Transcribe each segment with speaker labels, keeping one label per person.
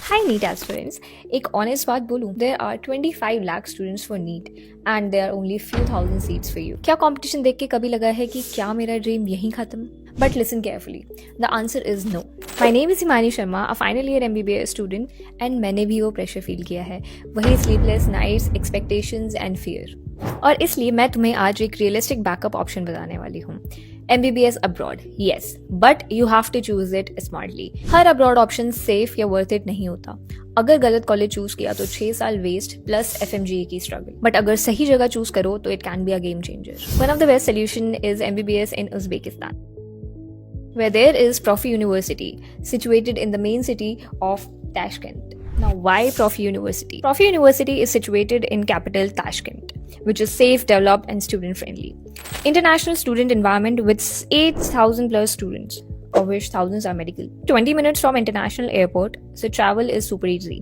Speaker 1: Hi NEET aspirants, एक honest बात बोलूं, there are 25 lakh students for NEET and there are only few thousand seats for you. क्या competition देख के कभी लगा है कि क्या मेरा dream यहीं खत्म? But listen carefully. The answer is no. My name is Himani Sharma, a final year MBBS student, and मैंने भी वो pressure feel किया है. वही sleepless nights, expectations and fear. और इसलिए मैं तुम्हें आज एक realistic backup option बताने वाली हूँ. MBBS abroad, yes, but you have to choose it smartly. Her abroad option safe या worth it नहीं होता. अगर गलत कॉलेज चूज किया तो 6 साल वेस्ट प्लस FMGA की स्ट्रगल. बट अगर सही जगह चूज करो तो it can be a game changer. One of the best solution is MBBS in Uzbekistan, where there is Profi University, situated in the main city of Tashkent. Now, why Profi University? Profi University is situated in capital Tashkent, which is safe, developed, and student-friendly. International student environment with 8,000 plus students, of which thousands are medical. 20 minutes from international airport, so travel is super easy.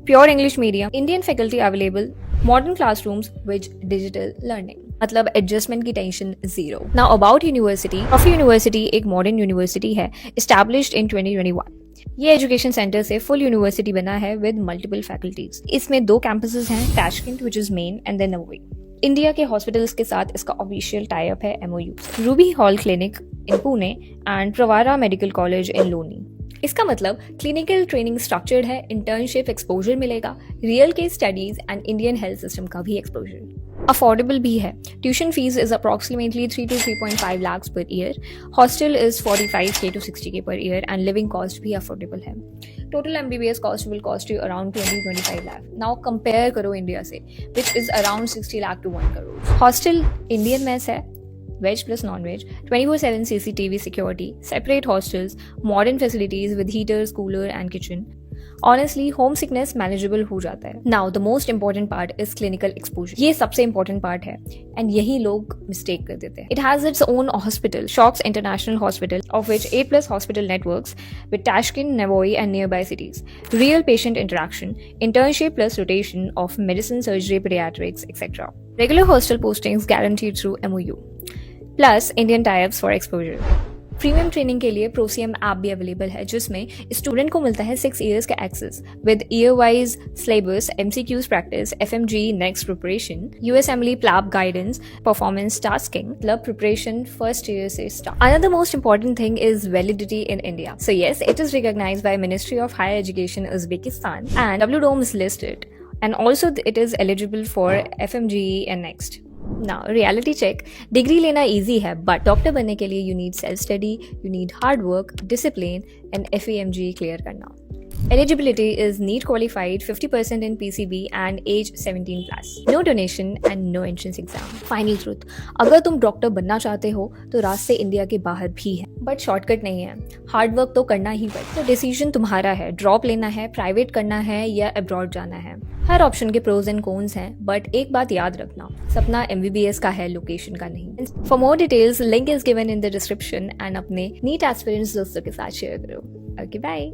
Speaker 1: Pure English medium, Indian faculty available, modern classrooms with digital learning. मतलब adjustment की tension zero. Now about university, Profi university एक modern university है, established in 2021. ये education centre से full university बना है with multiple faculties. इसमें 2 campuses हैं, Tashkent which is main and then Navoi. India के हॉस्पिटल्स के साथ इसका ऑफिशियल टाई अप है MOU. Ruby Hall Clinic in Pune and Pravara medical college in Loni. इसका मतलब क्लिनिकल ट्रेनिंग स्ट्रक्चर्ड है, इंटर्नशिप एक्सपोजर मिलेगा, real case studies and Indian health system का भी एक्सपोजर. अफोर्डेबल भी है. Tuition fees is approximately 3 to 3.5 lakhs per year. Hostel is 45K to 60K per year and living cost भी affordable है. Total MBBS cost will cost you around 20-25 lakh. Now compare करो India से, which is around 60 lakh to 1 crore. Hostel Indian mess है, veg plus non-veg, 24/7 CCTV security, separate hostels, modern facilities with heaters, cooler and kitchen. Honestly, homesickness manageable हो जाता है. Now, the most important part is clinical exposure. ये सबसे important part है, and यही लोग mistake कर देते हैं. It has its own hospital, Shocks International Hospital, of which 8+ hospital networks with Tashkent, Navoi, and nearby cities. Real patient interaction, internship plus rotation of medicine, surgery, pediatrics, etc. Regular hostel postings guaranteed through MOU. Plus Indian tie-ups for exposure. Premium training के लिए प्रोसीएम app भी available है, जिसमें student को मिलता है 6 years का access with year wise syllabus, MCQs practice, FMG NEXT preparation, USMLE PLAB guidance, performance tasking, मतलब प्रिपरेशन फर्स्ट ईयर से start. Another most important thing is validity in India. So yes, it is recognized by Ministry of Higher Education Uzbekistan and WDOM is listed, and also it is eligible for FMGE and next. Now, reality check. Degree लेना easy है, but doctor बनने के लिए you need self study, you need hard work, discipline and FEMG clear करना. Eligibility is NEET qualified, 50% in PCB and age 17 plus. No donation and no entrance exam. Final truth. अगर तुम doctor बनना चाहते हो तो रास्ते इंडिया के बाहर भी है, बट शॉर्टकट नहीं है. हार्ड वर्क तो करना ही पड़ेगा. तो डिसीजन तुम्हारा है, ड्रॉप लेना है, प्राइवेट करना है या अब्रॉड जाना है. हर ऑप्शन के प्रोज एंड कॉन्स हैं, बट एक बात याद रखना, सपना MBBS का है, लोकेशन का नहीं. For more details link is given in the description and अपने नीट एस्पिरेंट्स दोस्तों के साथ शेयर करो. Okay bye.